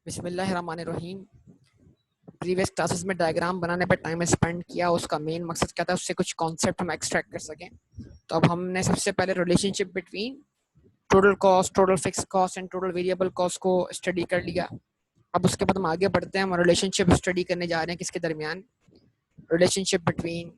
बिस्मिल्लाहिर्रहमानिर्रहीम। Previous classes में diagram बनाने पर टाइम स्पेंड किया, उसका मेन मकसद क्या था, उससे कुछ कॉन्सेप्ट हम एक्सट्रैक्ट कर सकें। तो अब हमने सबसे पहले relationship between total cost, total fix cost and total variable cost को स्टडी कर लिया। अब उसके बाद हम आगे बढ़ते हैं, हम रिलेशनशिप स्टडी करने जा रहे हैं किसके दरमियान, relationship between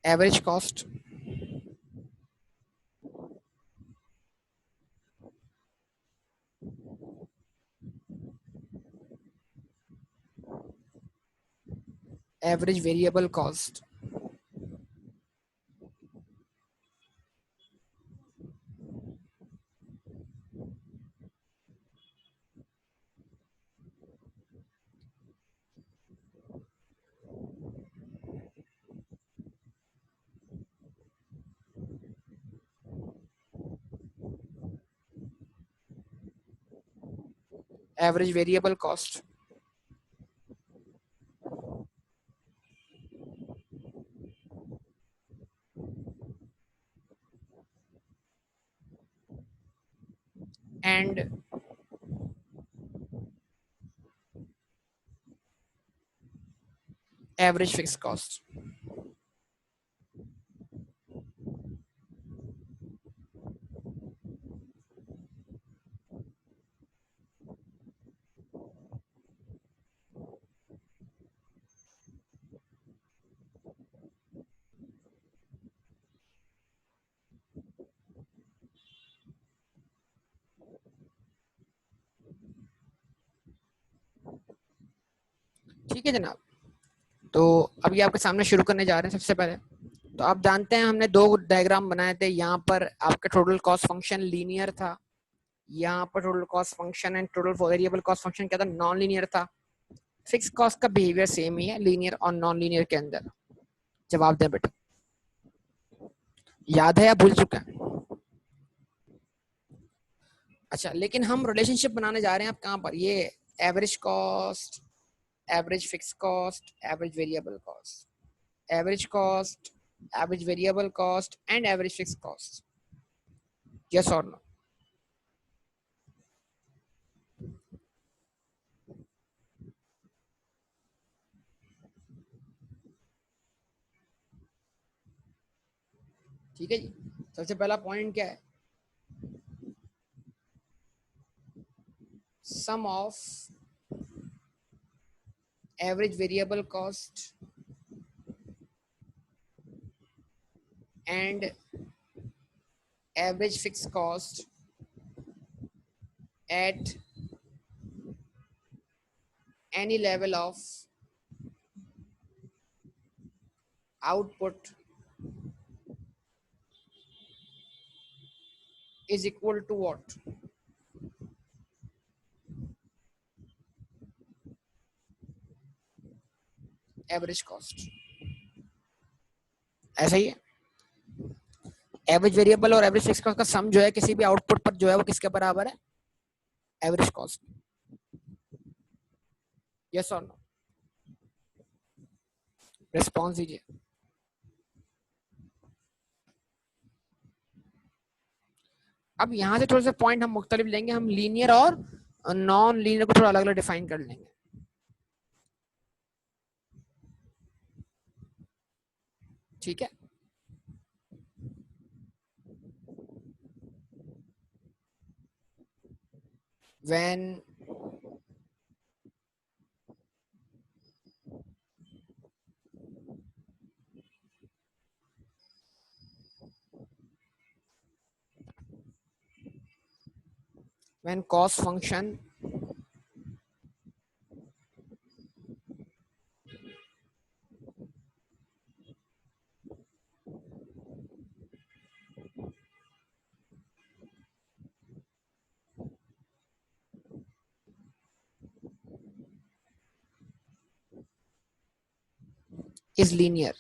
average cost, average variable cost, average variable cost, and average fix cost. ठीक है जनाब, तो अभी आपके सामने शुरू करने जा रहे हैं। सबसे पहले तो आप जानते हैं हमने दो डायग्राम बनाए थे। यहाँ पर आपका टोटल कॉस्ट फंक्शन लीनियर था, यहाँ पर total cost function and total variable cost function क्या था, नॉन लीनियर था। फिक्स कॉस्ट का बिहेवियर सेम ही है लीनियर और नॉन लीनियर के अंदर। जवाब दें बेटा, याद है या भूल चुका है? अच्छा, लेकिन हम रिलेशनशिप बनाने जा रहे हैं। आप कहाँ पर, ये average cost, average fix cost, average variable cost, average cost, average variable cost and average fix cost. Yes और नो? ठीक है जी। सबसे पहला पॉइंट क्या है, sum of average variable cost and average fixed cost at any level of output is equal to what? Average cost। ऐसा ही है, average variable और एवरेज फिक्स कॉस्ट का सम जो है किसी भी आउटपुट पर जो है वो किसके बराबर है, एवरेज कॉस्ट। यस और नो? रिस्पॉन्स दीजिए। अब यहाँ से थोड़े से पॉइंट हम मुख्तलिफ लेंगे, हम लीनियर और नॉन लीनियर को थोड़ा अलग अलग डिफाइन कर लेंगे। ठीक है, when cost function is linear,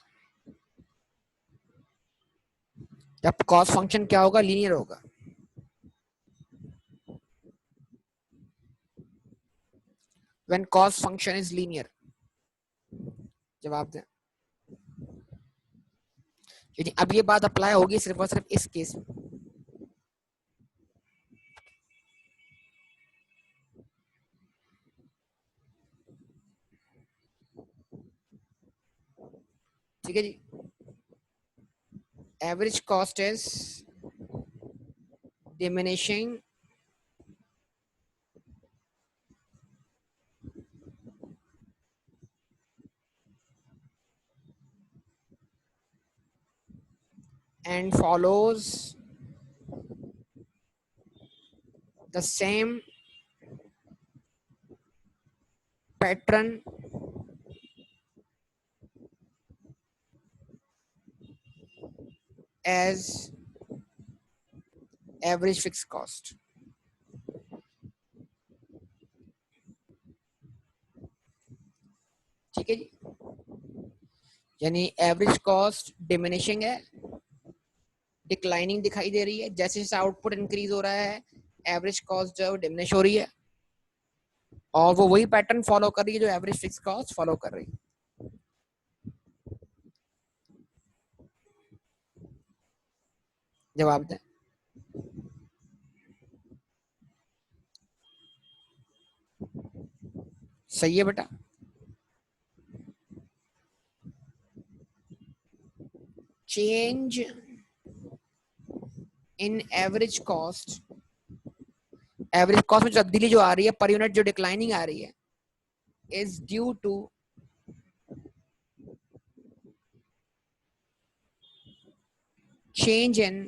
जब कॉस्ट फंक्शन क्या होगा, लीनियर होगा। When cost function is linear. जवाब दें। यदि अब ये बात अप्लाई होगी सिर्फ और सिर्फ इस केस में। ठीक है जी। Average cost is diminishing and follows the same pattern as average fixed cost। ठीक है जी। यानी एवरेज कॉस्ट डिमिनिशिंग है, डिक्लाइनिंग दिखाई दे रही है, जैसे जैसे आउटपुट इंक्रीज हो रहा है एवरेज कॉस्ट जो है डिमिनिश हो रही है, और वो वही पैटर्न फॉलो कर रही है जो एवरेज फिक्स कॉस्ट फॉलो कर रही है। जवाब दें। सही है बेटा। Change in average cost, average cost में तब्दीली जो आ रही है, पर यूनिट जो डिक्लाइनिंग आ रही है, is due to change in,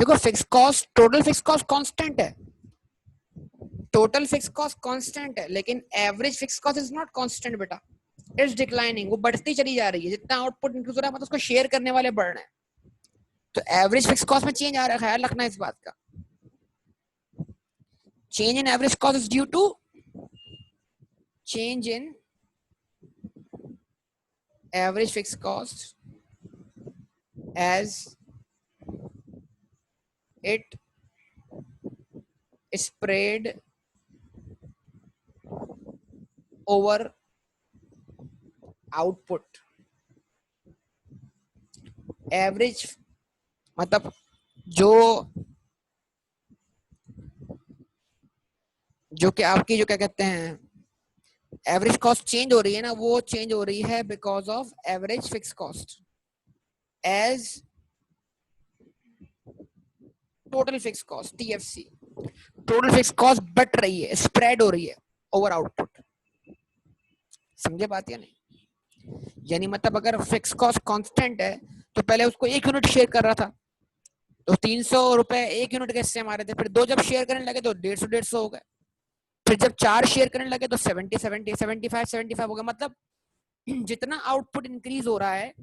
देखो fix cost, total fix cost constant है, टोटल फिक्स कॉस्ट कांस्टेंट है, लेकिन average fix cost is not constant बेटा, इट्स डिक्लाइनिंग, वो बढ़ती चली जा रही है, जितना आउटपुट इंक्रीज हो रहा है मतलब उसको शेयर करने वाले बढ़ रहे हैं। तो एवरेज फिक्स कॉस्ट में चेंज आ रहा है, ख्याल रखना इस बात का। Change in average cost is due to change in average fix cost as it spread over output। Average मतलब जो जो कि आपकी जो क्या कहते हैं एवरेज कॉस्ट चेंज हो रही है ना, वो चेंज हो रही है because of average fix cost as total fix cost, TFC. Total fix cost बढ़ रही है, स्प्रेड हो रही है ओवर आउटपुट। समझे बात या नहीं? यानी मतलब अगर फिक्स कॉस्ट कांस्टेंट है तो पहले उसको 1 यूनिट शेयर कर रहा था तो 300 रुपए 1 यूनिट के हिस्से हमारे थे, फिर 2 जब शेयर करने लगे तो 150 हो गए, फिर जब 4 शेयर करने लगे तो 70 70 75 हो गए। मतलब जितना आउटपुट इंक्रीज हो रहा है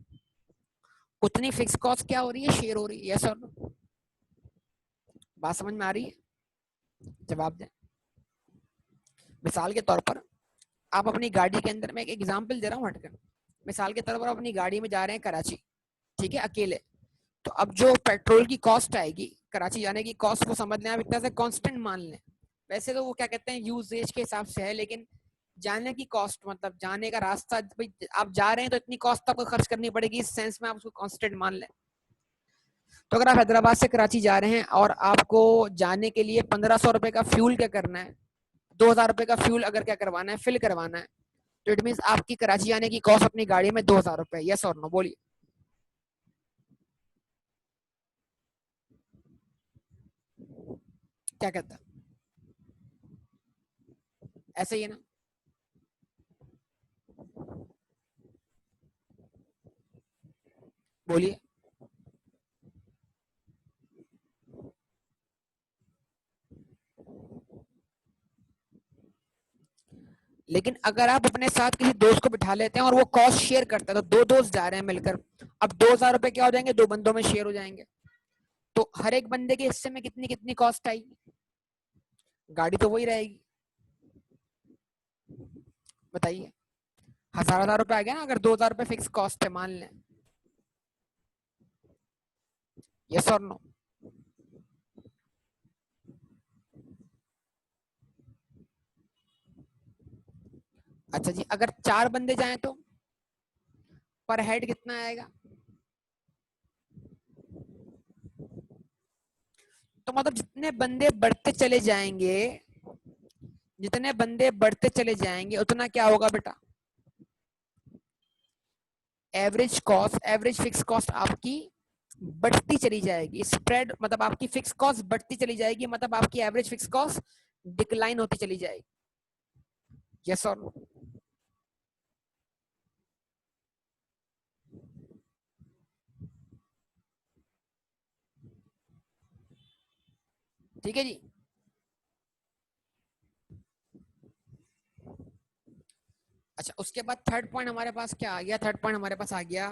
उतनी फिक्स कॉस्ट क्या हो रही है, शेयर हो रही है। यस और नो? बात समझ में आ रही है? जवाब दें। मिसाल के तौर पर आप अपनी गाड़ी के अंदर, मैं एक एग्जांपल दे रहा हूँ हटकर, मिसाल के तौर पर आप अपनी गाड़ी में जा रहे हैं कराची, ठीक है, अकेले, तो अब जो पेट्रोल की कॉस्ट आएगी कराची जाने की कॉस्ट को समझ लें आप एक तरह से कांस्टेंट मान लें। वैसे तो वो क्या कहते हैं यूजेज के हिसाब से है, लेकिन जाने की कॉस्ट मतलब जाने का रास्ता, भाई आप जा रहे हैं तो इतनी कॉस्ट आपको खर्च करनी पड़ेगी, इस सेंस में आप उसको कांस्टेंट मान लें। तो अगर आप हैदराबाद से कराची जा रहे हैं और आपको जाने के लिए 1500 रुपए का फ्यूल क्या करना है, 2000 रुपए का फ्यूल अगर क्या करवाना है, फिल करवाना है, तो इट मीन आपकी कराची आने की कॉस्ट अपनी गाड़ी में 2000 रुपए। यस और नो? बोलिए। क्या कहता है? ऐसे ही है ना? बोलिए। लेकिन अगर आप अपने साथ किसी दोस्त को बिठा लेते हैं और वो कॉस्ट शेयर करता है, तो 2 दोस्त जा रहे हैं मिलकर, अब 2000 रुपए क्या हो जाएंगे, 2 बंदों में शेयर हो जाएंगे, तो हर एक बंदे के हिस्से में कितनी कितनी कॉस्ट आएगी? गाड़ी तो वही रहेगी। बताइए, 1000 1000 रुपए आ गया ना, अगर 2000 रुपए फिक्स कॉस्ट है मान लें, यस और नो? अच्छा जी, अगर 4 बंदे जाएं तो पर हेड कितना आएगा? तो मतलब जितने बंदे बढ़ते चले जाएंगे, जितने बंदे बढ़ते चले जाएंगे उतना क्या होगा बेटा? Average cost, average fix cost आपकी बढ़ती चली जाएगी। स्प्रेड मतलब आपकी फिक्स कॉस्ट बढ़ती चली जाएगी, मतलब आपकी एवरेज फिक्स कॉस्ट डिक्लाइन होती चली जाएगी। यस और नो? ठीक है जी। अच्छा, उसके बाद थर्ड पॉइंट हमारे पास क्या आ गया? थर्ड पॉइंट हमारे पास आ गया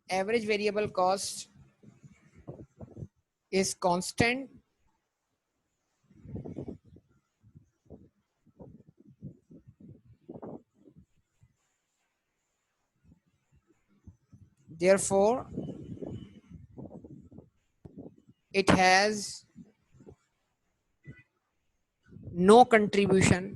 average variable cost is constant therefore it has no contribution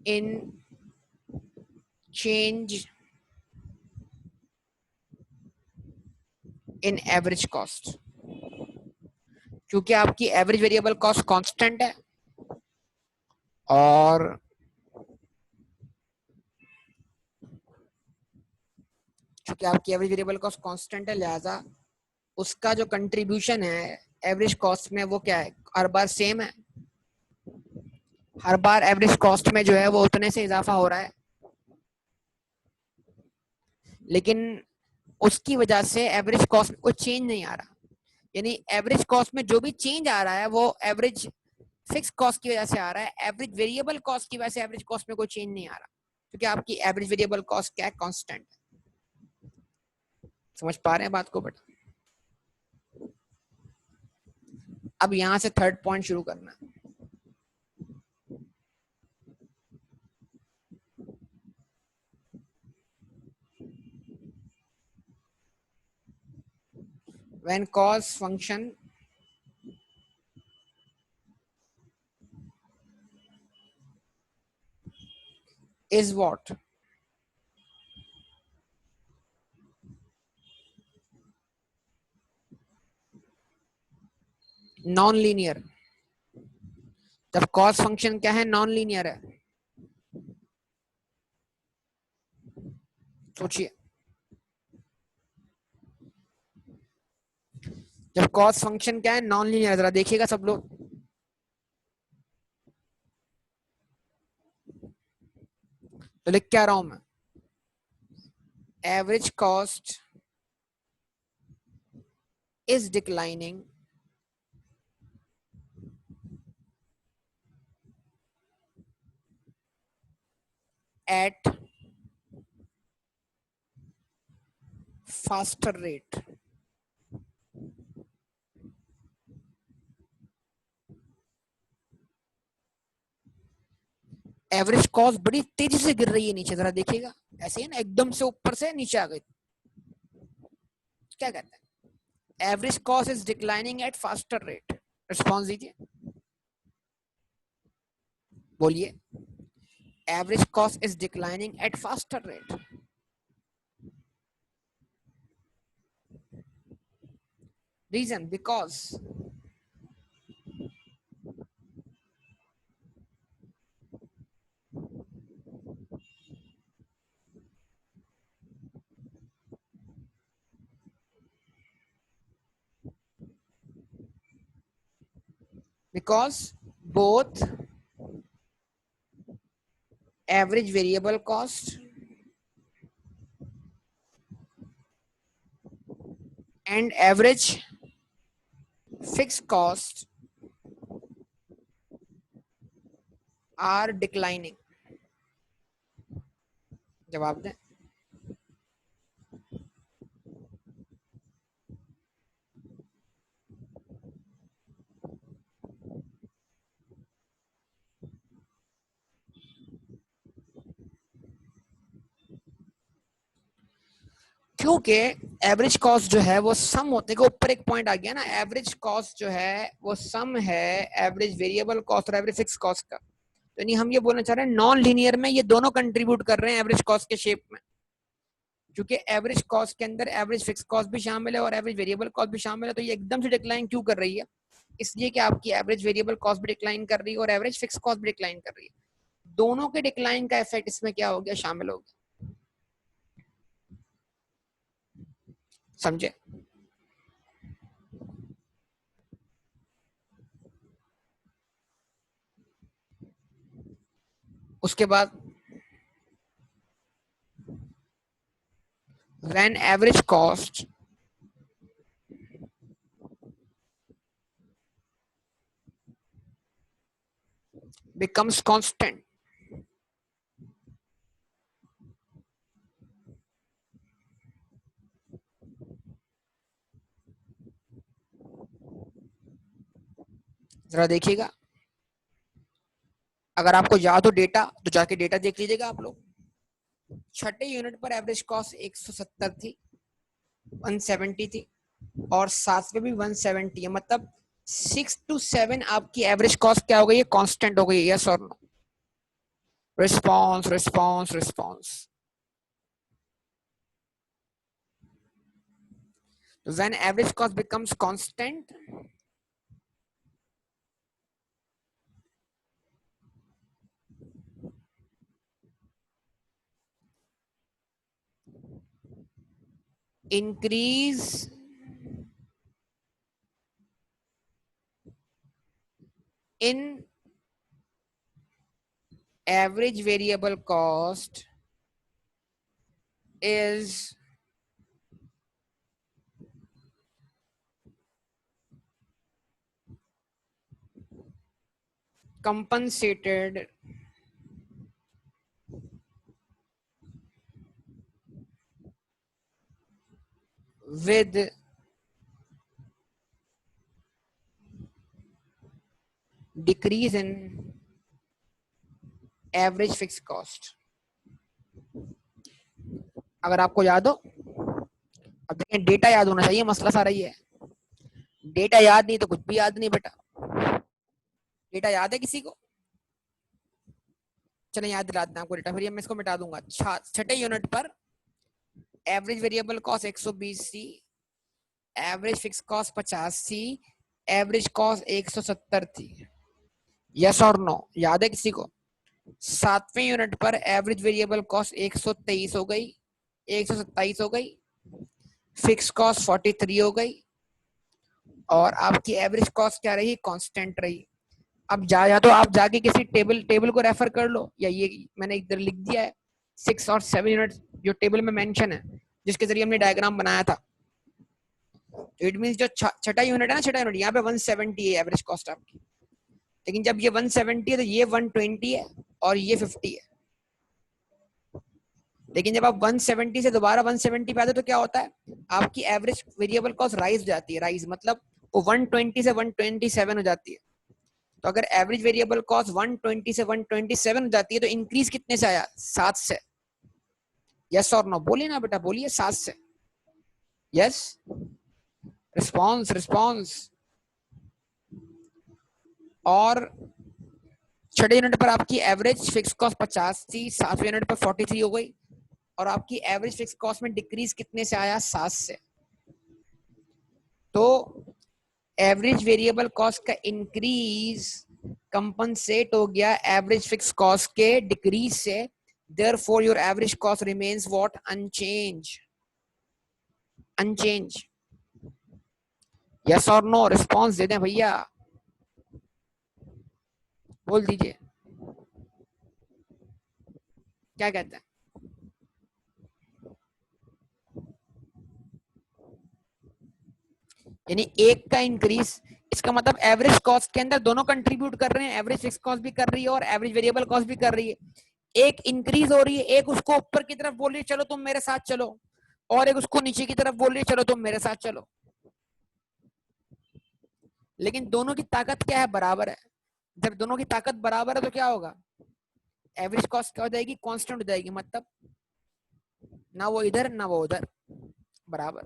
in change in average cost। क्योंकि आपकी एवरेज वेरिएबल कॉस्ट कांस्टेंट है और क्योंकि आपकी एवरेज वेरिएबल कॉस्ट कांस्टेंट है, लिहाजा उसका जो कंट्रीब्यूशन है एवरेज कॉस्ट में वो क्या है? हर बार सेम है। हर बार एवरेज कॉस्ट में जो है वो उतने से इजाफा हो रहा है, लेकिन उसकी वजह से एवरेज कॉस्ट में कोई चेंज नहीं आ रहा। यानी एवरेज कॉस्ट में जो भी चेंज आ रहा है वो एवरेज फिक्स कॉस्ट की वजह से आ रहा है, एवरेज वेरिएबल कॉस्ट की वजह से एवरेज कॉस्ट में कोई चेंज नहीं आ रहा, क्योंकि आपकी एवरेज वेरिएबल कॉस्ट क्या है? कांस्टेंट। समझ पा रहे हैं बात को बेटा? अब यहां से थर्ड पॉइंट शुरू करना है। When cost function is what? Non linear. जब कॉस्ट फंक्शन क्या है? नॉन लीनियर है। सोचिए, जब कॉस्ट फंक्शन क्या है? Non linear. जरा देखिएगा सब लोग, तो लिख क्या रहा हूं मैं? Average cost is declining at faster rate. Average cost बड़ी तेजी से गिर रही है नीचे, जरा देखिएगा। ऐसे ही ना, एकदम से ऊपर से नीचे आ गई। क्या कहते हैं? Average cost is declining at faster rate. Response दीजिए, बोलिए। Average cost is declining at faster rate. Reason? Because both average variable cost and average fixed cost are declining। जवाब दें। क्योंकि एवरेज कॉस्ट जो है वो सम होते हैं, ऊपर एक पॉइंट आ गया ना, एवरेज कॉस्ट जो है वो सम है एवरेज वेरिएबल कॉस्ट और एवरेज फिक्स कॉस्ट का। तो यानी हम ये बोलना चाह रहे हैं नॉन लीनियर में ये दोनों कंट्रीब्यूट कर रहे हैं एवरेज कॉस्ट के शेप में, क्योंकि एवरेज कॉस्ट के अंदर एवरेज फिक्स कॉस्ट भी शामिल है और एवरेज वेरिएबल कॉस्ट भी शामिल है। तो ये एकदम से डिक्लाइन क्यों कर रही है? इसलिए कि आपकी एवरेज वेरिएबल कॉस्ट भी डिक्लाइन कर रही है और एवरेज फिक्स कॉस्ट भी डिक्लाइन कर रही है। दोनों के डिक्लाइन का इफेक्ट इसमें क्या हो गया, शामिल हो गया। समझे? उसके बाद when average cost becomes constant, जरा देखिएगा, अगर आपको याद हो डेटा तो जाके डेटा देख लीजिएगा आप लोग। छठे यूनिट पर एवरेज कॉस्ट 170 थी, 170 थी, और सातवें भी 170 है, मतलब 6 to 7 आपकी एवरेज कॉस्ट क्या हो गई है, कांस्टेंट हो गई है। यस और no? Response response response. When average cost becomes constant, increase in average variable cost is compensated with decrease in average fixed cost। अगर आपको याद हो, अब देखें डेटा याद होना चाहिए, मसला सारा ही है। डेटा याद नहीं तो कुछ भी याद नहीं बेटा। डेटा याद है किसी को? चलें याद दिला दें आपको डेटा, फिर मैं इसको मिटा दूंगा। छठे यूनिट पर एवरेज वेरिएबल कॉस्ट 120 थी, एवरेज फिक्स कॉस्ट 50 थी, एवरेज कॉस्ट 170 थी। यस और नो? याद है किसी को? सातवें यूनिट पर एवरेज वेरिएबल कॉस्ट 123 हो गई, 127 हो गई, फिक्स कॉस्ट 43 हो गई, और आपकी एवरेज कॉस्ट क्या रही, कांस्टेंट रही। अब या तो आप जाके किसी टेबल को रेफर कर लो, या ये मैंने इधर लिख दिया है 6 और 7 यूनिट जो टेबल में मेंशन है, जिसके जरिए हमने डायग्राम बनाया था। तो इट मींस जो छठा यूनिट है ना, छठा यूनिट यहाँ पे 170 है एवरेज कॉस्ट आपकी, लेकिन जब ये 170 है तो ये 120 है और ये 50 है। लेकिन जब आप 170 से दोबारा 170 पे आते तो क्या होता है, आपकी एवरेज वेरिएबल कॉस्ट राइज हो जाती है। राइज मतलब वो 120 से 127 हो जाती है। तो अगर एवरेज वेरिएबल कॉस्ट 120 से 127 हो जाती है तो इंक्रीज कितने से आया, 7 से। यस और नो? बोलिए ना बेटा, बोलिए 7 से। यस? Response response. और छठे यूनिट पर आपकी एवरेज फिक्स कॉस्ट 50 थी, सातवें यूनिट पर 43 हो गई, और आपकी एवरेज फिक्स कॉस्ट में डिक्रीज कितने से आया, 7 से। तो एवरेज वेरिएबल कॉस्ट का इंक्रीज कंपनसेट हो गया एवरेज फिक्स कॉस्ट के डिक्रीज से, therefore your average cost remains what, unchanged। Unchanged. Yes और नो? रिस्पॉन्स दे दें भैया, बोल दीजिए क्या कहते हैं। यानी एक का इंक्रीज, इसका मतलब एवरेज कॉस्ट के अंदर दोनों कंट्रीब्यूट कर रहे हैं, एवरेज फिक्स कॉस्ट भी कर रही है और एवरेज वेरिएबल कॉस्ट भी कर रही है। एक इंक्रीज हो रही है, एक उसको ऊपर की तरफ बोल रही है चलो तुम मेरे साथ चलो, और एक उसको नीचे की तरफ बोल रही है चलो तुम मेरे साथ चलो। लेकिन दोनों की ताकत क्या है, बराबर है। जब दोनों की ताकत बराबर है तो क्या होगा, एवरेज कॉस्ट क्या हो जाएगी, कांस्टेंट हो जाएगी। मतलब ना वो इधर ना वो उधर। बराबर।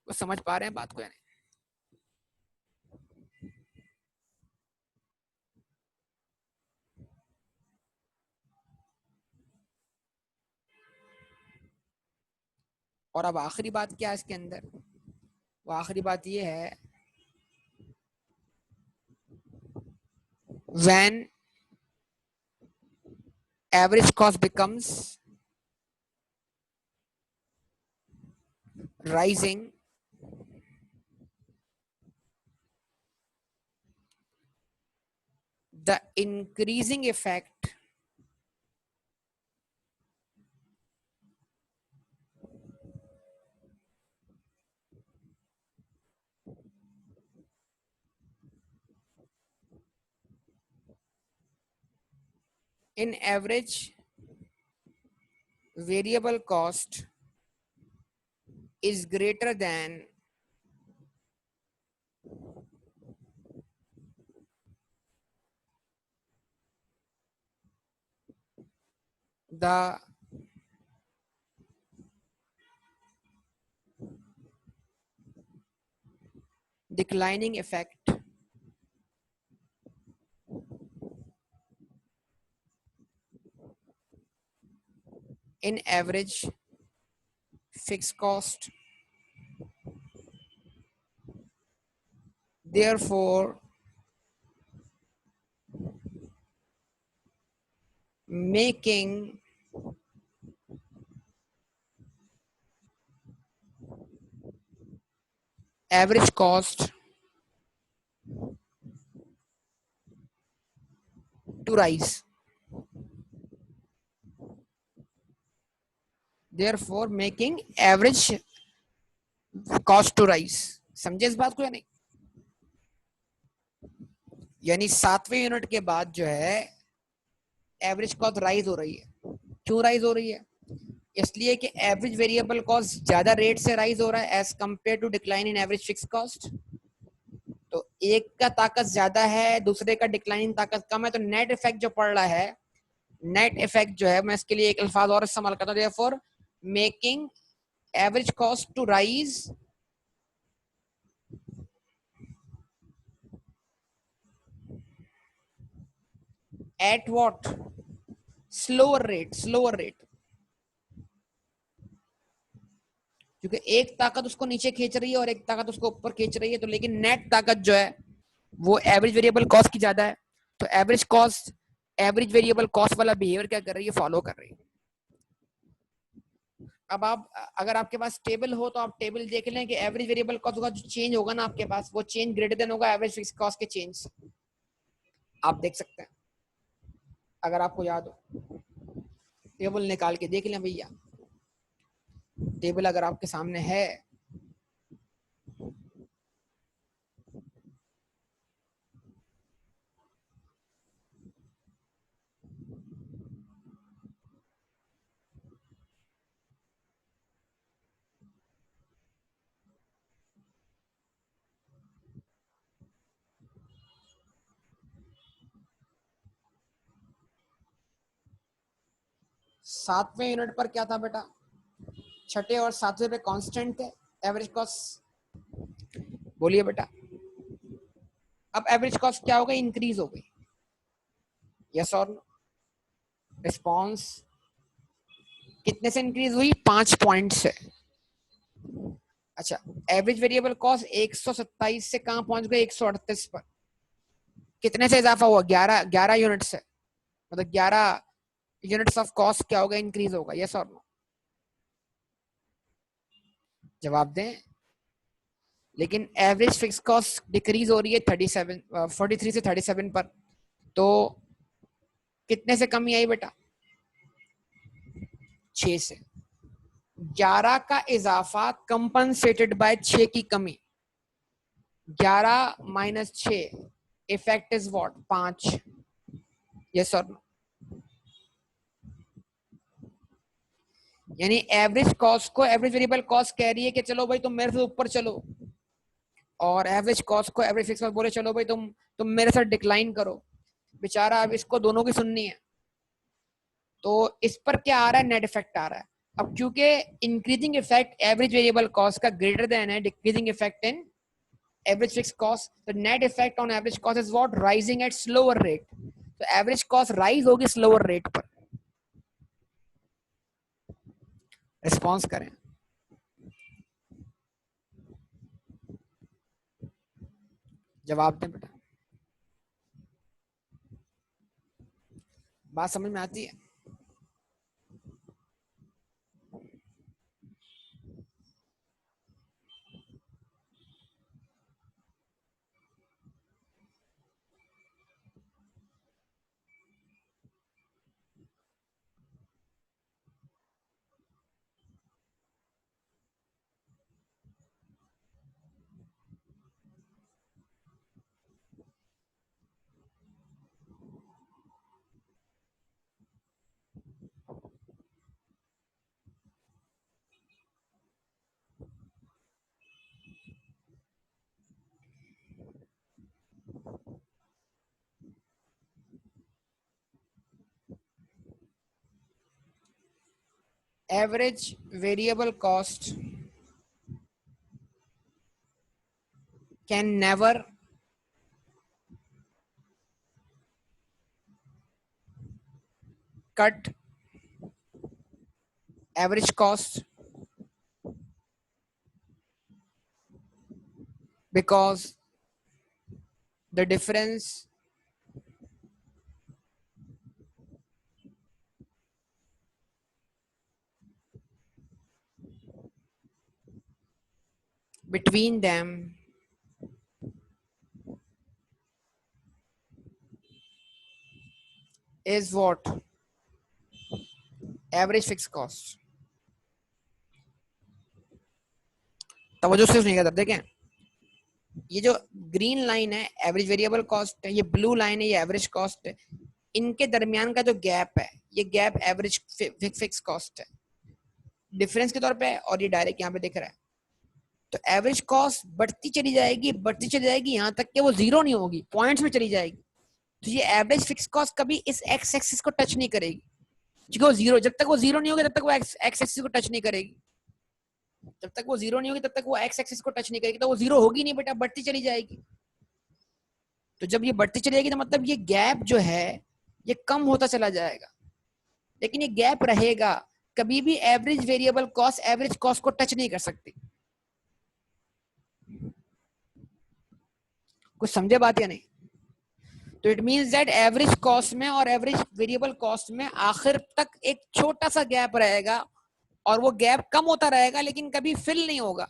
वो समझ पा रहे हैं बात को या नहीं? और अब आखिरी बात क्या है इसके अंदर? वो आखिरी बात ये है, when average cost becomes rising, the increasing effect in average variable cost is greater than the declining effect in average fixed cost. Therefore, making average cost to rise. Therefore, making average cost to rise. समझे इस बात को या नहीं? यानी 7वें unit के बाद जो है एवरेज कॉस्ट राइज हो रही है। क्यों राइज हो रही है? इसलिए कि एवरेज वेरिएबल कॉस्ट ज्यादा रेट से राइज हो रहा है as compare to decline in average fix cost. तो एक का ताकत ज्यादा है, दूसरे का डिक्लाइनिंग ताकत कम है, तो नेट इफेक्ट जो पड़ रहा है, नेट इफेक्ट जो है, मैं इसके लिए एक अल्फाज और इस्तेमाल करता हूं, therefore making average cost to rise at what? Slower rate. Slower rate, क्योंकि एक ताकत उसको नीचे खींच रही है और एक ताकत उसको ऊपर खींच रही है, तो लेकिन नेट ताकत जो है वो एवरेज वेरिएबल कॉस्ट की ज्यादा है। तो average cost average variable cost वाला बिहेवियर क्या कर रही है? फॉलो कर रही है। अब आप अगर आपके पास टेबल हो तो आप टेबल देख लें कि एवरेज वेरिएबल कॉस्ट का जो चेंज होगा ना आपके पास, वो चेंज ग्रेटर देन होगा एवरेज फिक्स कॉस्ट के चेंज। आप देख सकते हैं अगर आपको याद हो, टेबल निकाल के देख लें भैया। टेबल अगर आपके सामने है, सातवें यूनिट पर क्या था बेटा? छठे और सातवें पे कांस्टेंट थे एवरेज कॉस्ट। बोलिए बेटा, अब एवरेज कॉस्ट क्या हो गई? इंक्रीज हो गई। यस और नो? रिस्पॉन्स कितने से इंक्रीज हुई? 5 पॉइंट से। अच्छा, एवरेज वेरिएबल कॉस्ट 127 से कहां पहुंच गए? 138 पर। कितने से इजाफा हुआ? 11 यूनिट से। मतलब 11 यूनिट्स ऑफ कॉस्ट क्या होगा? इंक्रीज होगा। यस और नो? जवाब दें। लेकिन एवरेज फिक्स कॉस्ट डिक्रीज हो रही है 43 से 37 पर। तो कितने से कमी आई बेटा? 6 से। 11 का इजाफा कंपनसेटेड बाय 6 की कमी। 11 minus 6 effect is what? 5। Yes और नो? यानी एवरेज कॉस्ट को एवरेज वेरिएबल कॉस्ट कह रही है कि चलो भाई तुम मेरे से ऊपर चलो, और एवरेज कॉस्ट को एवरेज फिक्स कॉस्ट बोले चलो भाई तुम मेरे साथ डिक्लाइन करो। बेचारा अब इसको दोनों की सुननी है। तो इस पर क्या आ रहा है? नेट इफेक्ट आ रहा है। अब क्योंकि increasing effect average variable cost का ग्रेटर देन है decreasing effect in average fix cost, तो net effect on average cost is what, rising at slower rate, तो एवरेज कॉस्ट राइज होगी स्लोअर रेट पर। रिस्पॉन्स करें, जवाब दें बेटा, बात समझ में आती है? Average variable cost can never cut average cost because the difference between them is what, average fixed cost। तवज्जो से सुनिएगा, तब देखें, ये जो ग्रीन लाइन है एवरेज वेरिएबल कॉस्ट है, ये ब्लू लाइन है ये एवरेज कॉस्ट है, इनके दरमियान का जो गैप है ये गैप एवरेज फिक्स कॉस्ट है डिफरेंस के तौर पे, और ये डायरेक्ट यहाँ पे दिख रहा है। तो एवरेज कॉस्ट बढ़ती चली जाएगी यहाँ तक कि वो जीरो नहीं होगी, पॉइंट्स में चली जाएगी। तो ये एवरेज फिक्स कॉस्ट कभी इस एक्स एक्सिस को टच नहीं करेगी, क्योंकि वो जीरो, जब तक वो जीरो नहीं होगी तब तक वो एक्स एक्सिस को टच नहीं करेगी, जब तक वो जीरो नहीं होगी तब तक वो एक्स एक्सिस को टच नहीं करेगी, तो वो जीरो होगी नहीं बेटा, बढ़ती चली जाएगी। तो जब ये बढ़ती चली जाएगी तो मतलब ये गैप जो है ये कम होता चला जाएगा, लेकिन ये गैप रहेगा, कभी भी average variable cost average cost को टच नहीं कर सकती। कुछ समझे बात या नहीं? तो it means that average cost में और एवरेज वेरिएबल कॉस्ट में आखिर तक एक छोटा सा गैप रहेगा, और वो गैप कम होता रहेगा लेकिन कभी फिल नहीं होगा,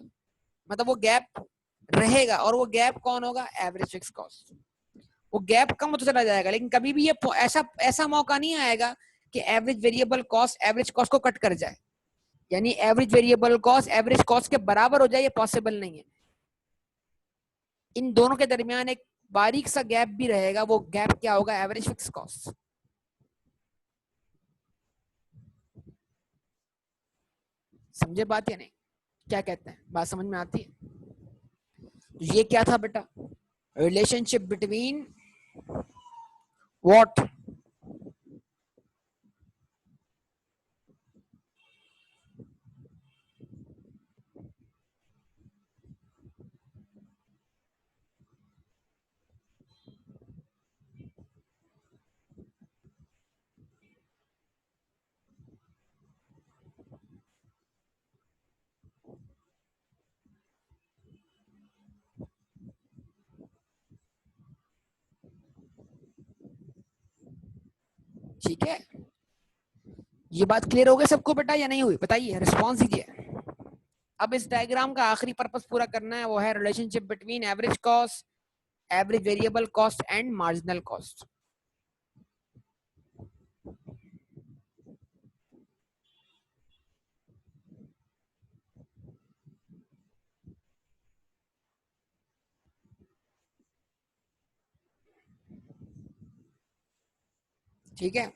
मतलब वो गैप रहेगा, और वो गैप कौन होगा, एवरेज फिक्स कॉस्ट। वो गैप कम होता चला जाएगा, लेकिन कभी भी ये ऐसा ऐसा मौका नहीं आएगा कि average variable cost average cost को कट कर जाए, यानी average variable cost average cost के बराबर हो जाए, ये पॉसिबल नहीं है। इन दोनों के दरमियान एक बारीक सा गैप भी रहेगा, वो गैप क्या होगा, एवरेज फिक्स कॉस्ट। समझे बात या नहीं? क्या कहते हैं, बात समझ में आती है? तो ये क्या था बेटा, रिलेशनशिप बिटवीन व्हाट, ठीक है, ये बात क्लियर हो गई सबको बेटा या नहीं हुई, बताइए, रिस्पॉन्स दीजिए। अब इस डायग्राम का आखिरी पर्पस पूरा करना है, वो है relationship between average cost average variable cost and marginal cost. ठीक है,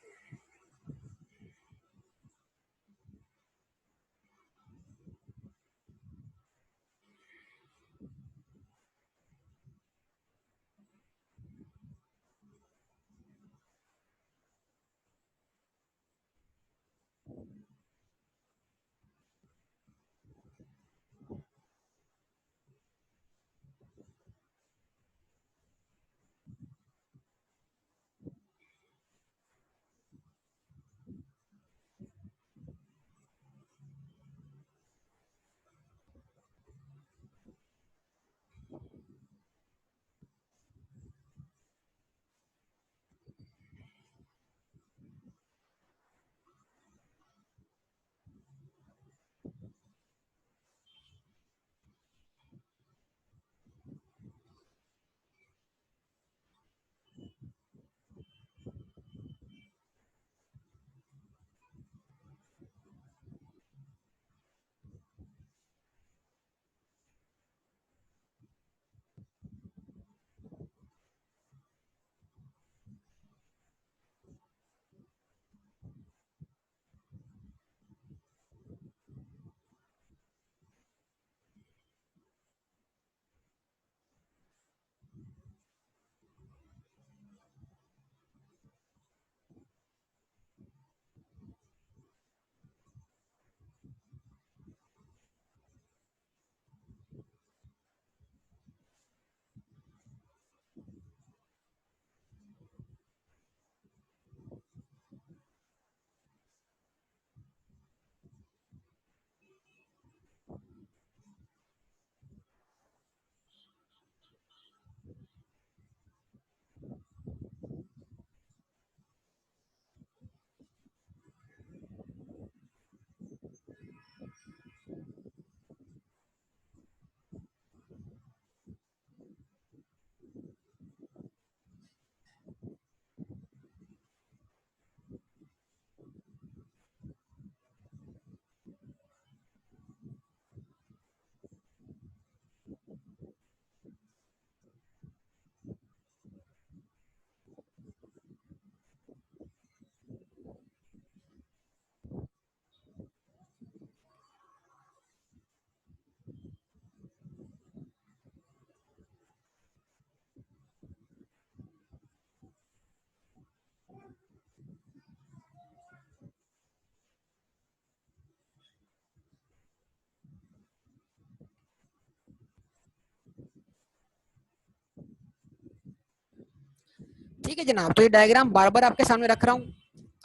है जनाब, तो ये डायग्राम बार बार आपके सामने रख रहा हूँ।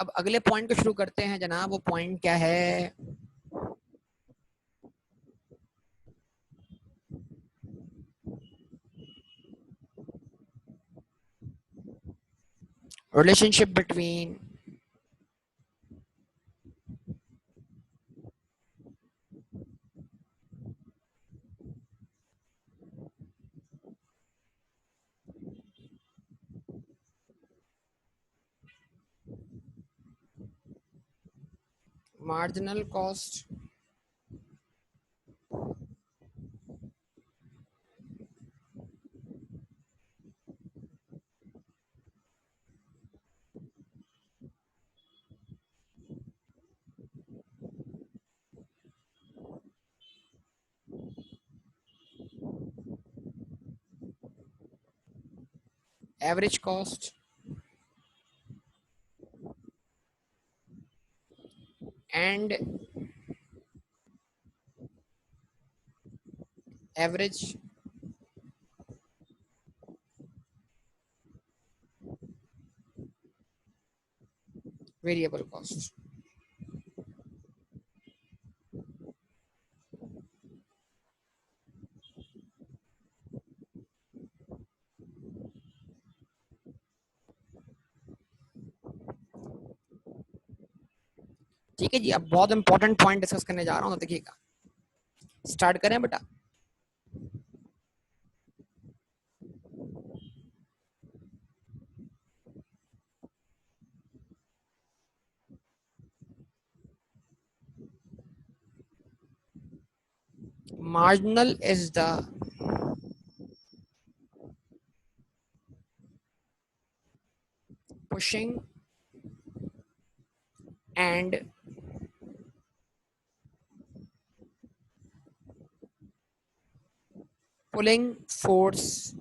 अब अगले पॉइंट को शुरू करते हैं जनाब। वो पॉइंट क्या है? Relationship between marginal cost average cost and average variable cost। ठीक है जी, अब बहुत इंपॉर्टेंट पॉइंट डिस्कस करने जा रहा हूँ, तो देखिएगा। स्टार्ट करें बेटा। marginal is the pushing and pulling force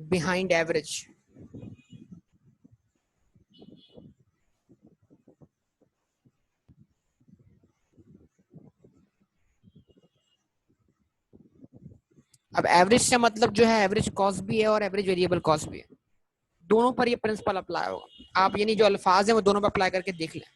behind average। अब एवरेज से मतलब जो है एवरेज कॉस्ट भी है और एवरेज वेरिएबल कॉस्ट भी है, दोनों पर ये प्रिंसिपल अप्लाई होगा। आप यानी जो अल्फाज है वो दोनों पर अप्लाई करके देख लें।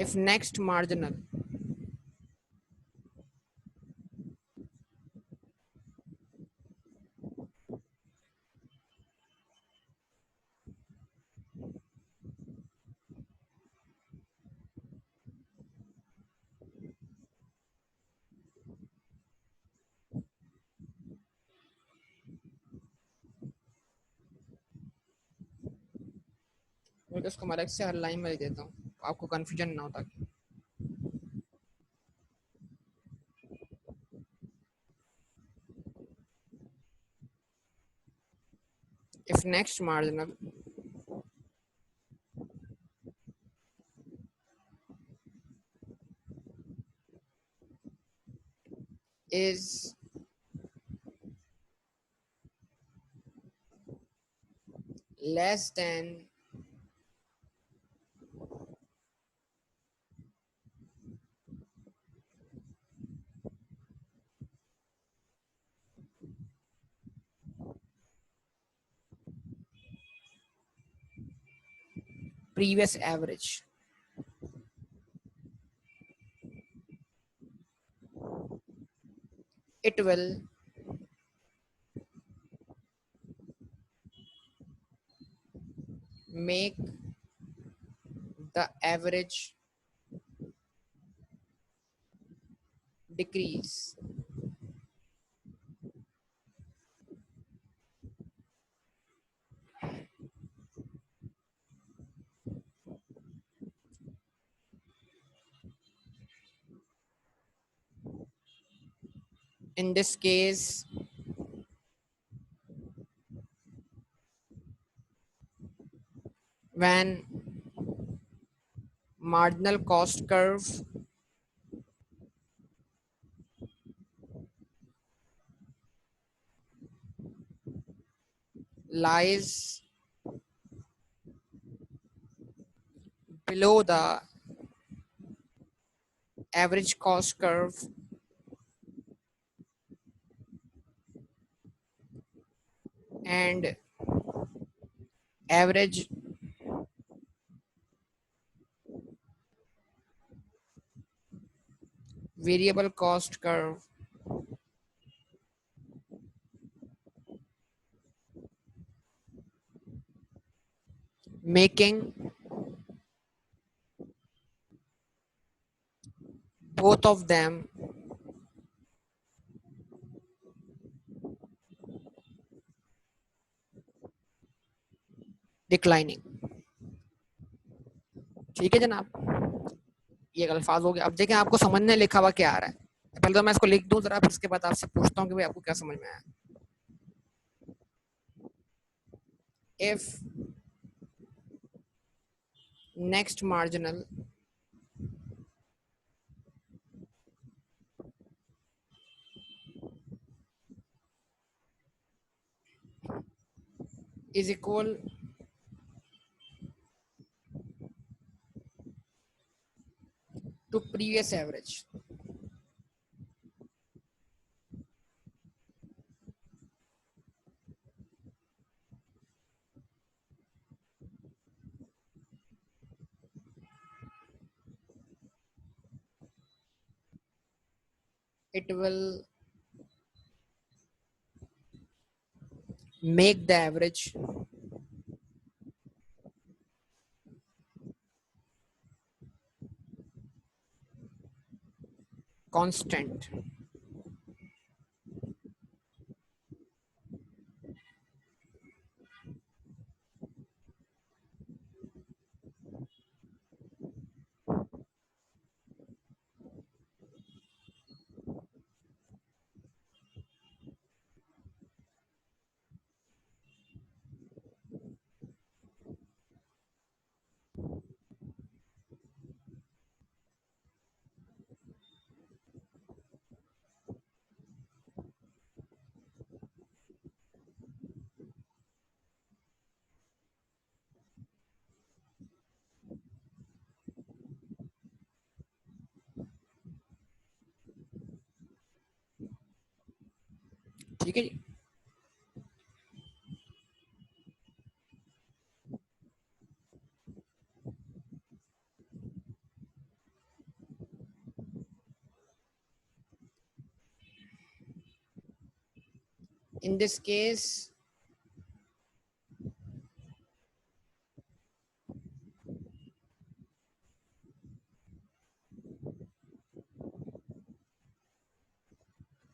if next marginal मैं इसको अलग से हर लाइन में लिख देता हूँ, आपको कंफ्यूजन ना हो। ताकि if next marginal is less than previous average, it will make the average decrease। in this case when marginal cost curve lies below the average cost curve and average variable cost curve making both of them declining। ठीक है जनाब, ये अल्फाज हो गया। अब देखें आपको समझने लिखा हुआ क्या आ रहा है। पहले तो मैं इसको लिख दूं जरा, फिर उसके बाद आपसे पूछता हूँ कि भाई आपको क्या समझ में आया। If next marginal is equal to previous average, it will make the average constant। ठीक है जी। In this case,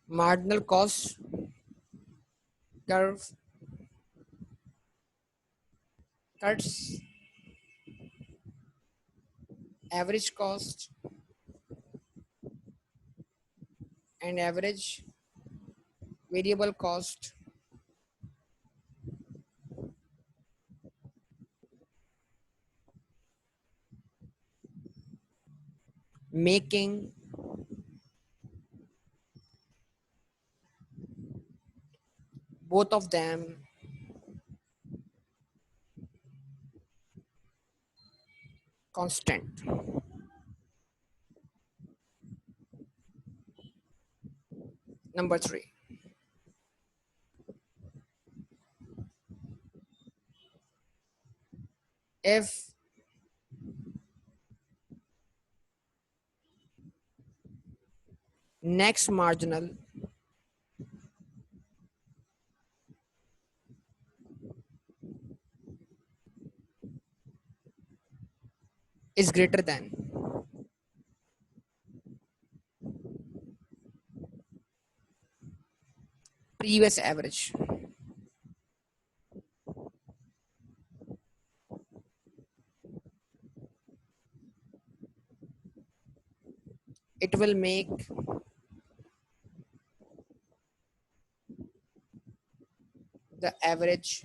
marginal cost curve cuts average cost and average variable cost, making both of them constant। Number 3, if next marginal is greater than previous average, it will make the average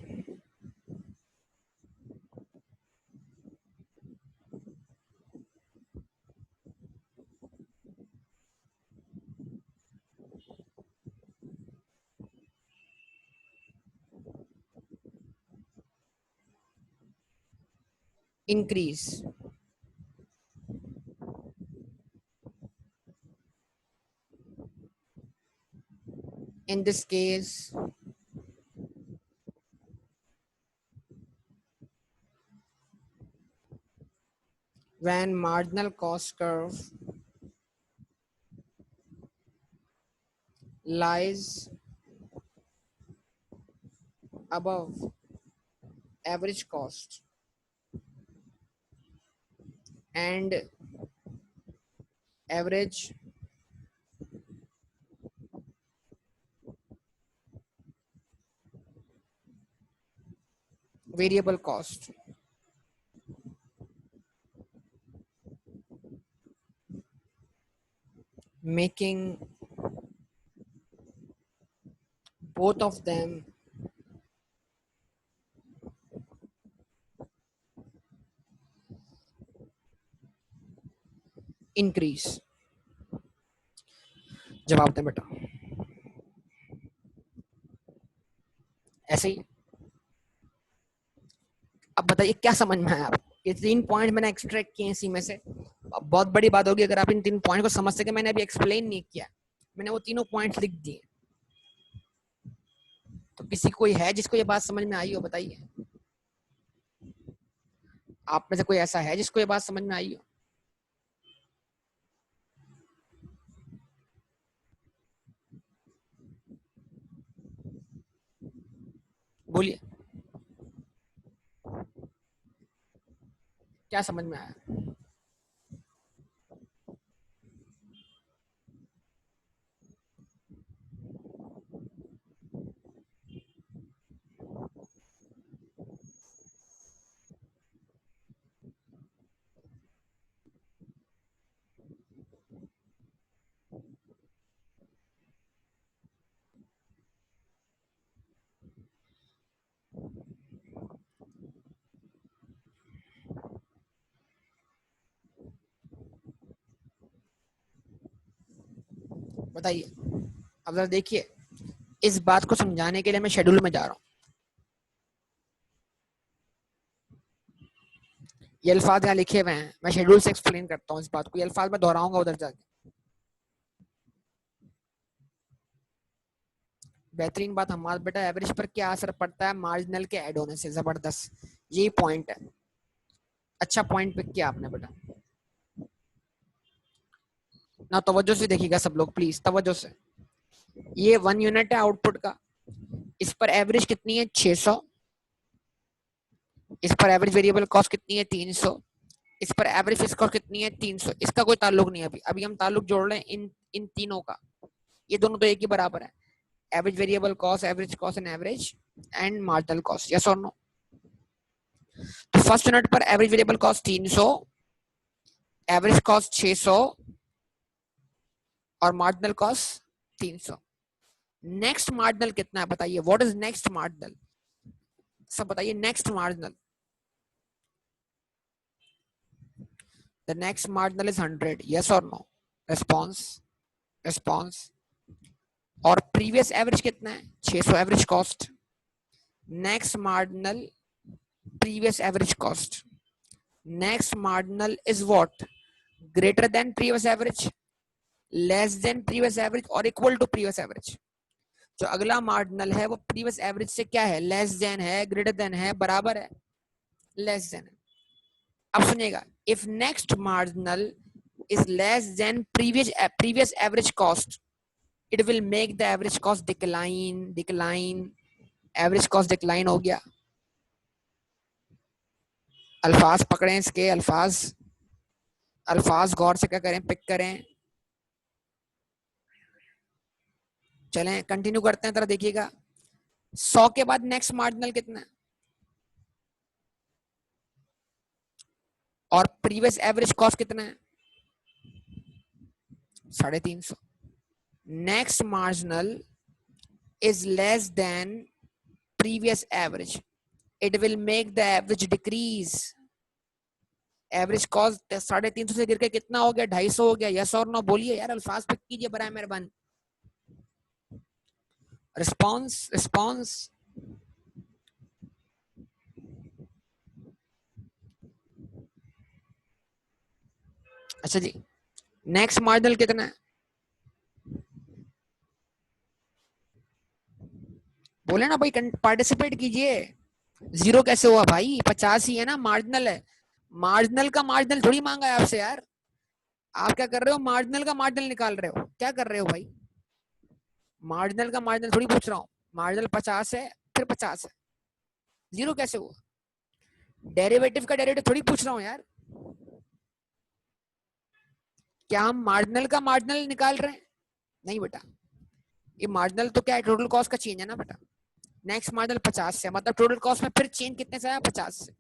increase. In this case, when marginal cost curve lies above average cost and average variable cost, making both of them increase. जवाब दें बेटा, ऐसे ही। अब बताइए क्या समझ में आया आपको? ये 3 पॉइंट मैंने एक्सट्रैक्ट किए इसी में से। अब बहुत बड़ी बात होगी अगर आप इन 3 पॉइंट को समझ सके। मैंने अभी एक्सप्लेन नहीं किया, मैंने वो तीनों पॉइंट लिख दिए। तो किसी कोई है जिसको ये बात समझ में आई हो? बताइए, आप में से कोई ऐसा है जिसको ये बात समझ में आई हो? बोलिए, क्या समझ में आया? बताइए। अब जरा देखिए, इस बात को समझाने के लिए मैं शेड्यूल में जा रहा हूँ। ये अल्फाज यहाँ लिखे हुए हैं, मैं शेड्यूल से एक्सप्लेन करता हूँ इस बात को। ये अल्फाज मैं दोहराऊंगा उधर जाके। बेहतरीन बात हमारा बेटा, एवरेज पर क्या असर पड़ता है मार्जिनल के ऐड होने से। जबरदस्त, यही पॉइंट है। अच्छा पॉइंट पिक किया आपने बेटा। ना तवज्जो से देखिएगा सब लोग, प्लीज तवज्जो से। ये 1 यूनिट है आउटपुट का, इस पर एवरेज कितनी है? 600। इस पर एवरेज वेरिएबल कॉस्ट कितनी है? 300। इस पर एवरेज फिक्स कॉस्ट कितनी है? 300। इसका कोई ताल्लुक नहीं है अभी। अभी हम ताल्लुक जोड़ रहे हैं इन तीनों का। ये दोनों तो एक ही बराबर है। Average variable cost, average cost and marginal cost. Yes और नो? तो फर्स्ट यूनिट पर average variable cost 300, average cost 600 और मार्जिनल कॉस्ट 300। नेक्स्ट मार्जिनल कितना है बताइए? What is next marginal? सब बताइए, next marginal. The next marginal is 100। Yes और नो? Response, response. और प्रीवियस एवरेज कितना है? 600 average cost. Next marginal previous average cost. Next marginal is what? Greater than previous average, less than previous average और equal to previous average. जो अगला marginal है वो previous average से क्या है? लेस देन है, ग्रेटर देन है, बराबर है, लेस देन है। अब सुनिएगा, if next marginal is less than previous average cost, it will make the average cost decline. average cost decline हो गया। अल्फाज पकड़ें इसके, अल्फाज अल्फाज गौर से क्या करें, पिक करें। चलें कंटिन्यू करते हैं, तरह देखिएगा। 100 के बाद नेक्स्ट मार्जिनल कितना है? और प्रीवियस एवरेज कॉस्ट कितना है? 350। Next marginal is less than previous average, it will make the average decrease। Average cost 350 से गिर के कितना हो गया? 250 हो गया। यस और नो? बोलिए यार, अल्फाज पिक कीजिए बराए मेहरबान। Response, response. अच्छा जी, नेक्स्ट मार्जिनल कितना है? बोले ना भाई, पार्टिसिपेट कीजिए। 0 कैसे हुआ भाई? 50 ही है ना, मार्जिनल है। मार्जिनल का मार्जिनल थोड़ी मांगा है आपसे यार। आप क्या कर रहे हो? मार्जिनल का मार्जिनल निकाल रहे हो, क्या कर रहे हो भाई? मार्जिनल का मार्जिनल थोड़ी पूछ रहा हूँ। मार्जिनल 50 है, फिर 50 है, 0 कैसे हुआ? डेरिवेटिव का डेरिवेटिव थोड़ी पूछ रहा हूँ यार। क्या हम मार्जिनल का मार्जिनल निकाल रहे हैं? नहीं बेटा, ये मार्जिनल तो क्या है, टोटल कॉस्ट का चेंज है ना बेटा। नेक्स्ट मार्जिनल 50 से, मतलब टोटल कॉस्ट में फिर चेंज कितने से आया? 50 से।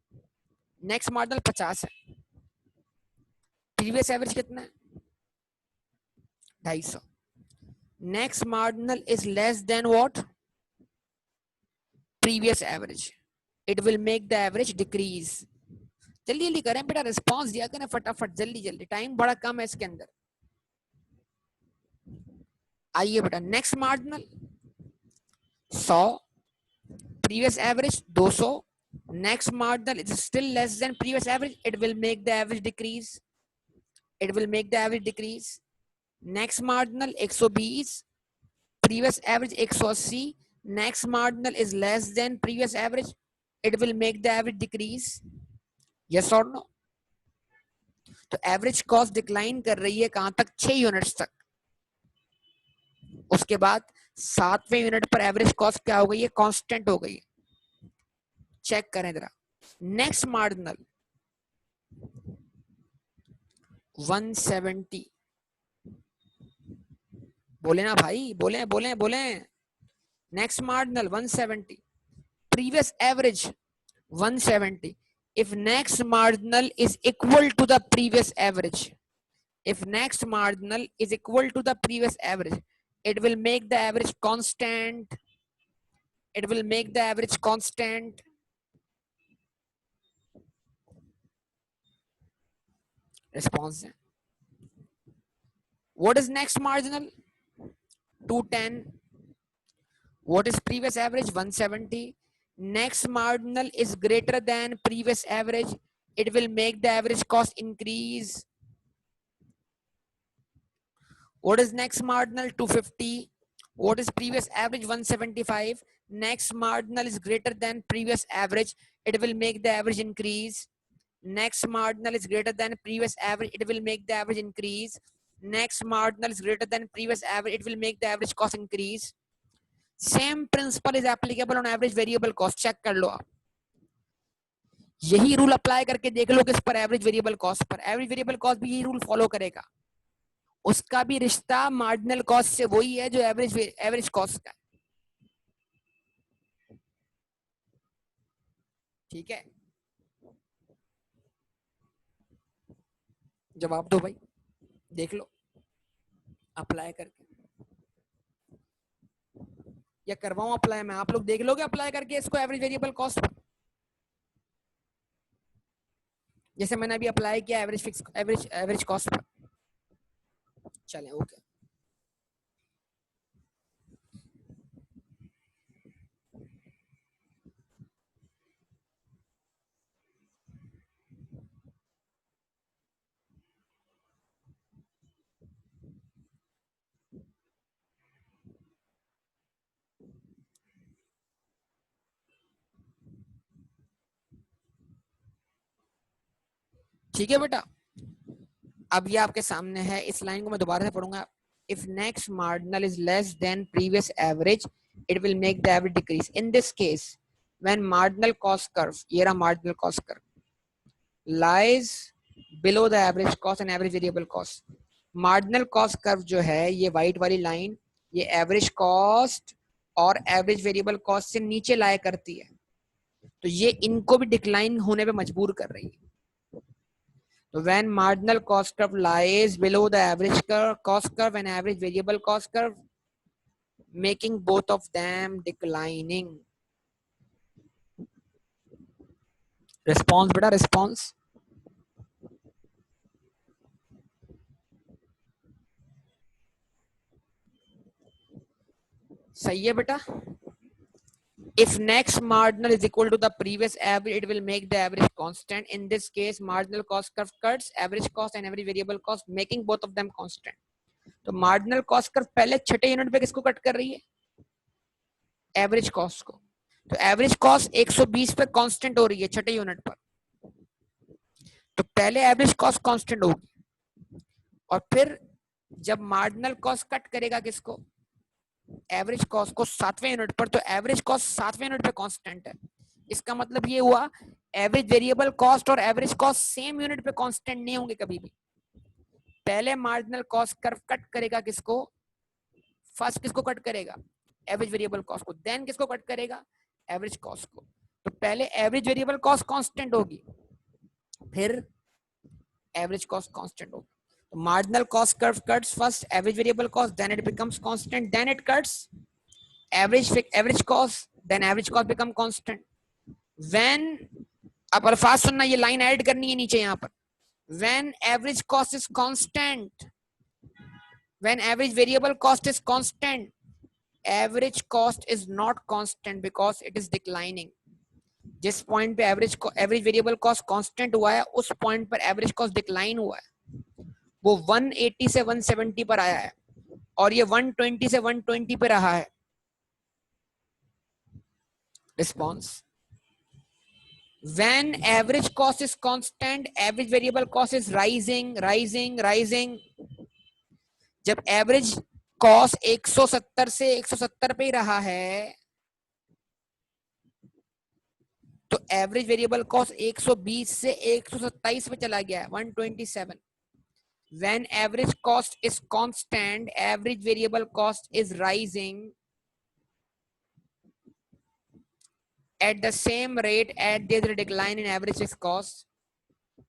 नेक्स्ट मार्जिनल 50 है, प्रीवियस एवरेज कितना है? 250। Next marginal is less than what? Previous average. It will make the average decrease. जल्दी जल्दी करें बेटा, रिस्पॉन्स दिया करें फटाफट, जल्दी जल्दी, टाइम बड़ा कम है इसके अंदर। आइए बेटा, next marginal 100, previous average 200। Next marginal is still less than previous average, it will make the average decrease. It will make the average decrease. Next marginal 120, previous average 180। Next marginal is less than previous average, it will make the average decrease. Yes और no? तो average cost decline कर रही है कहां तक? 6 units तक। उसके बाद 7वें यूनिट पर एवरेज कॉस्ट क्या हो गई है? कांस्टेंट हो गई है। चेक करें जरा। Next marginal 170। बोले ना भाई, बोले बोले बोले। Next marginal 170, previous average 170। if next marginal is equal to the previous average, if next marginal is equal to the previous average, it will make the average constant. It will make the average constant. Response. What is next marginal? 210. What is previous average? 170. Next marginal is greater than previous average, it will make the average cost increase. What is next marginal? 250. What is previous average? 175. Next marginal is greater than previous average, it will make the average increase. Next marginal is greater than previous average, it will make the average increase. Next marginal is greater than previous average, it will make the average cost increase. Same principle is applicable on average variable cost. Check कर लो आप, यही rule apply करके देख लो किस पर? Average variable cost per. Average variable cost भी यही रूल फॉलो करेगा। उसका भी रिश्ता मार्जिनल कॉस्ट से वही है जो एवरेज कॉस्ट का है। ठीक है, जवाब दो भाई, देख लो अप्लाई करके, या करवाऊं अप्लाई मैं? आप लोग देख लोगे अप्लाई करके इसको एवरेज वेरिएबल कॉस्ट पर, जैसे मैंने अभी अप्लाई किया average fix average cost per. चलें, ओके। ठीक है बेटा, अब ये आपके सामने है, इस लाइन को मैं दोबारा से पढ़ूंगा। If next marginal is less than previous average, it will make the average decrease. In this case when marginal cost curve, ये रहा marginal cost curve, lies below the average cost and average variable cost. Marginal cost curve जो है, ये white वाली line, ये average cost और average variable cost से नीचे लाया करती है, तो ये इनको भी डिक्लाइन होने पे मजबूर कर रही है। So when marginal cost curve lies below the average cost curve and average variable cost curve, making both of them declining. Response बेटा, response. सही है बेटा, If next marginal is equal to the previous average, it will make the average constant. In this case, marginal cost curve cuts average cost and average variable cost, making both of them constant. तो marginal cost curve पहले छठे unit पे किसको cut कर रही है? Average cost को. तो एवरेज कॉस्ट 120 पे कांस्टेंट हो रही है छठे यूनिट पर. तो पहले एवरेज कॉस्ट कांस्टेंट होगी और फिर जब मार्जिनल कॉस्ट कट करेगा किसको? एवरेज कॉस्ट को सातवें यूनिट पर, तो एवरेज कॉस्ट सातवें यूनिट पे कांस्टेंट है. इसका मतलब ये हुआ एवरेज वेरिएबल कॉस्ट और एवरेज कॉस्ट सेम यूनिट पे कांस्टेंट नहीं होंगे कभी भी. पहले मार्जिनल कॉस्ट कर्व कट करेगा किसको? फर्स्ट किसको कट करेगा? एवरेज वेरिएबल कॉस्ट को. देन किसको कट करेगा? एवरेज कॉस्ट को. तो पहले एवरेज वेरिएबल कॉस्ट कांस्टेंट होगी, फिर एवरेज कॉस्ट कांस्टेंट होगी. तो marginal cost curve cuts first average variable cost, then it becomes constant, then it cuts average cost, then average cost become constant. When, अब अल्फाज सुनना, ये लाइन ऐड करनी है नीचे यहाँ पर. When average cost is constant, when average variable cost is constant, average cost is not constant because it is declining. जिस पॉइंट पे एवरेज वेरिएबल कॉस्ट कांस्टेंट हुआ है, उस पॉइंट पर एवरेज कॉस्ट डिक्लाइन हुआ है. वो 180 से 170 पर आया है और ये 120 से 120 पे रहा है. Response, when average cost is constant, average variable cost is rising. जब एवरेज कॉस्ट 170 से 170 पे ही रहा है, तो एवरेज वेरिएबल कॉस्ट 120 से 127 पे चला गया है, 127. When average cost is constant, average variable cost is rising at the same rate as there is a decline in average fixed cost.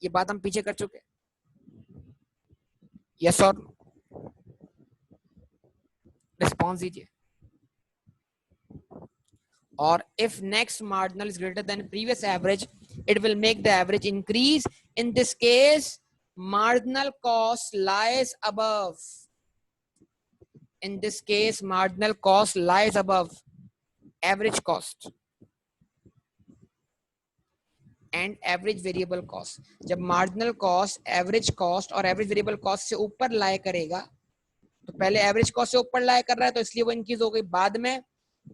ये बात हम पीछे कर चुके. यस और रिस्पॉन्स दीजिए. और if next marginal is greater than previous average, it will make the average increase. In this case, marginal cost lies above. In this case, marginal cost lies above average cost and average variable cost. जब marginal cost, average cost और average variable cost से ऊपर lie करेगा, तो पहले average cost से ऊपर lie कर रहा है तो इसलिए वो इंक्रीज हो गई. बाद में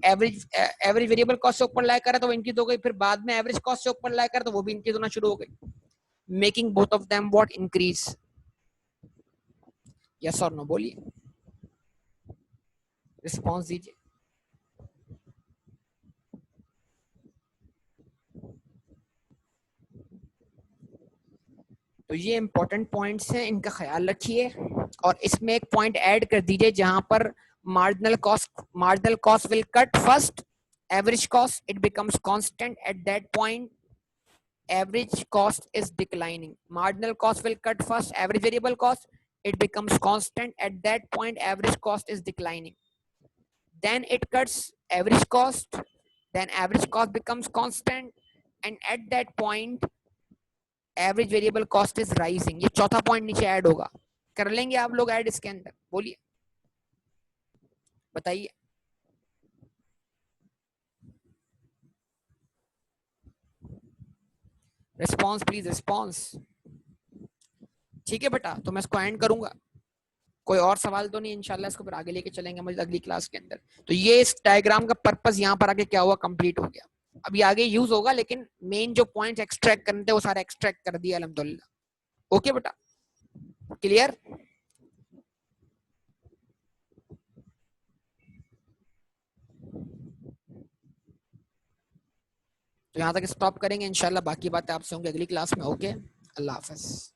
एवरेज वेरिएबल कॉस्ट से ऊपर लाई कर रहा है तो वो इंक्रीज हो गई. फिर बाद में एवरेज कॉस्ट से ऊपर लाई कर तो वो भी इंक्रीज होना शुरू हो गई, making both of them what? Increase. Yes और नो बोलिए, रिस्पॉन्स दीजिए. तो ये इंपॉर्टेंट पॉइंट्स हैं, इनका ख्याल रखिए. और इसमें एक पॉइंट ऐड कर दीजिए जहां पर marginal cost will cut first average cost, it becomes constant. At that point average cost is declining. Marginal cost will cut first average variable cost, it becomes constant. At that point average cost is declining. Then it cuts average cost, then average cost becomes constant, and at that point average variable cost is rising. ये चौथा point नीचे add होगा. कर लेंगे आप लोग add इसके अंदर? बोलिए, बताइए. Response please, response. ठीक है बेटा, तो मैं इसको एंड करूंगा. कोई और सवाल तो नहीं? इंशाल्लाह इसको फिर आगे लेके चलेंगे मुझे अगली क्लास के अंदर. तो ये इस डायग्राम का पर्पस यहाँ पर आके क्या हुआ? कंप्लीट हो गया. अभी आगे यूज होगा, लेकिन मेन जो पॉइंट्स एक्सट्रैक्ट करने थे वो सारे एक्सट्रैक्ट कर दिया अल्हम्दुलिल्लाह. ओके बेटा, क्लियर? तो यहाँ तक स्टॉप करेंगे, इंशाल्लाह बाकी बातें आपसे होंगी अगली क्लास में. ओके, अल्लाह हाफिज.